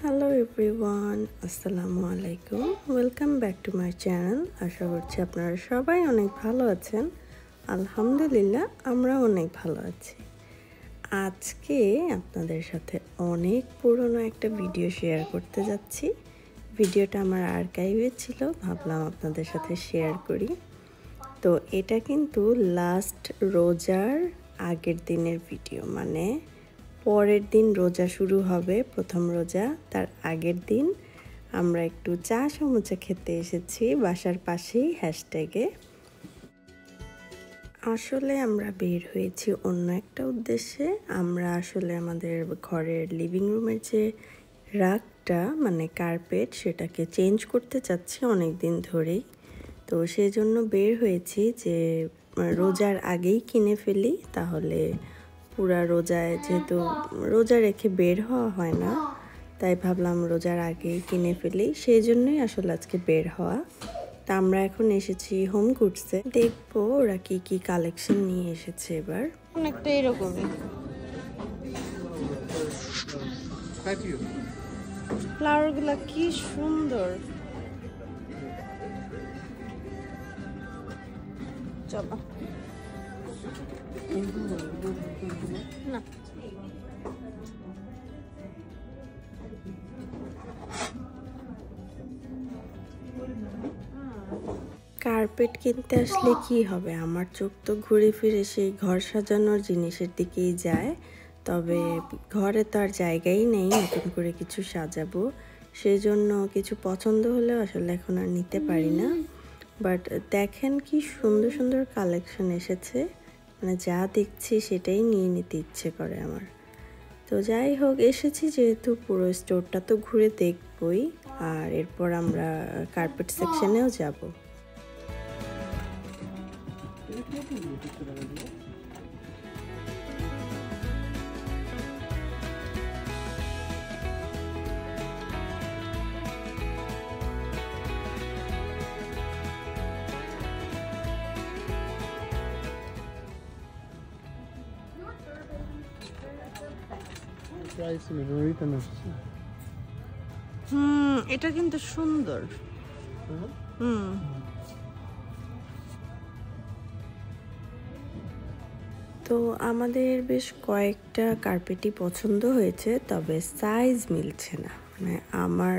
Hello everyone, আসসালামু আলাইকুম। Welcome back to my channel. আশা করছি আপনারা সবাই অনেক ভালো আছেন। আলহামদুলিল্লাহ, আমরা অনেক ভালো আছি। আজকে আপনাদের সাথে অনেক পুরনো একটা ভিডিও শেয়ার করতে যাচ্ছি। ভিডিওটা আমার আর্কাইভে ছিল, ভাবলাম আপনাদের সাথে শেয়ার করি। তো এটা কিন্তু লাস্ট রোজার আগের দিনের ভিডিও, মানে পরের দিন রোজা শুরু হবে, প্রথম রোজা তার আগের দিন আমরা একটু চা সমুচা খেতে এসেছি বাসার পাশেই হ্যাশট্যাগে। আসলে আমরা বের হয়েছি অন্য একটা উদ্দেশ্যে। আমরা আসলে আমাদের ঘরের লিভিং রুমের যে রাগটা মানে কার্পেট, সেটাকে চেঞ্জ করতে চাচ্ছি অনেক দিন ধরেই। তো সেই জন্য বের হয়েছি যে রোজার আগেই কিনে ফেলি, তাহলে পুরা রোজায়, যেহেতু রোজা রেখে বের হওয়া হয় না, তাই ভাবলাম রোজার আগেই কিনে ফেলি। সেই জন্যই আসলে আজকে বের হওয়া। তা আমরা এখন এসেছি হোম গুডসে, দেখবো ওরা কি কি কালেকশন নিয়ে এসেছে এবার। অনেকটা এরকমই ফ্লাওয়ারগুলো কি সুন্দর। চলো না, কার্পেট কিনতে আসলে কি হবে, আমার চোখ তো ঘুরে ফিরে সেই ঘর সাজানোর জিনিসের দিকেই যায়। তবে ঘরে তো আর জায়গাই নেই নতুন করে কিছু সাজাবো, সেই জন্য কিছু পছন্দ হলেও আসলে এখন আর নিতে পারি না। বাট দেখেন কি সুন্দর সুন্দর কালেকশন এসেছে, মানে যা দেখছি সেটাই নিয়ে নিতে ইচ্ছে করে আমার। তো যাই হোক, এসেছি যেহেতু পুরো স্টোরটা তো ঘুরে দেখবই, আর এরপর আমরা কার্পেট সেকশনেও যাব। এটা কিন্তু সুন্দর। তো আমাদের বেশ কয়েকটা কার্পেটই পছন্দ হয়েছে, তবে সাইজ মিলছে না। মানে আমার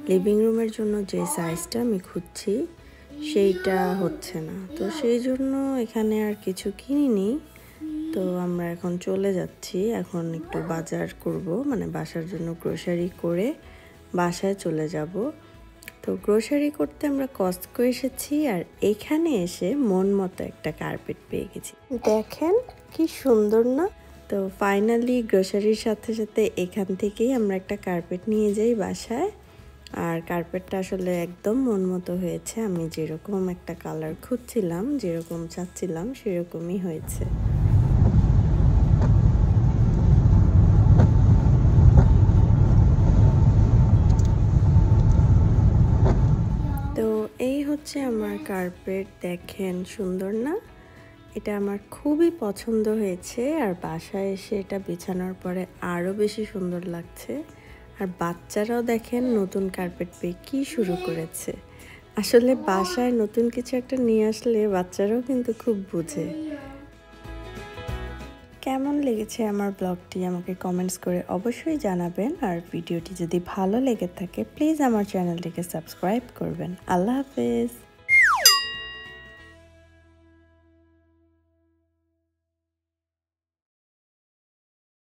লিভিং রুমের জন্য যে সাইজটা আমি খুঁজছি সেইটা হচ্ছে না, তো সেই জন্য এখানে আর কিছু কিনিনি। তো আমরা এখন চলে যাচ্ছি, এখন একটু বাজার করব, মানে বাসার জন্য গ্রোসারি করে বাসায় চলে যাব। তো গ্রোসারি করতে আমরা কস্টকো এসেছি, আর এখানে এসে মন মতো একটা কার্পেট পেয়ে গেছি। দেখেন কি সুন্দর না। তো ফাইনালি গ্রোসারির সাথে সাথে এখান থেকেই আমরা একটা কার্পেট নিয়ে যাই বাসায়। আর কার্পেটটা আসলে একদম মন মতো হয়েছে, আমি যেরকম একটা কালার খুঁজছিলাম, যেরকম চাচ্ছিলাম সেরকমই হয়েছে। তো এই হচ্ছে আমার কার্পেট, দেখেন সুন্দর না। এটা আমার খুবই পছন্দ হয়েছে, আর বাসায় এসে এটা বিছানোর পরে আরও বেশি সুন্দর লাগছে। আর বাচ্চারাও দেখেন নতুন কার্পেট পেয়ে কি শুরু করেছে। আসলে বাসায় নতুন কিছু একটা নিয়ে আসলে বাচ্চারাও কিন্তু খুব বুঝে। কেমন লেগেছে আমার ব্লগটি আমাকে কমেন্টস করে অবশ্যই জানাবেন, আর ভিডিওটি যদি ভালো লেগে থাকে প্লিজ আমার চ্যানেলটিকে সাবস্ক্রাইব করবেন। আল্লাহ হাফেজ।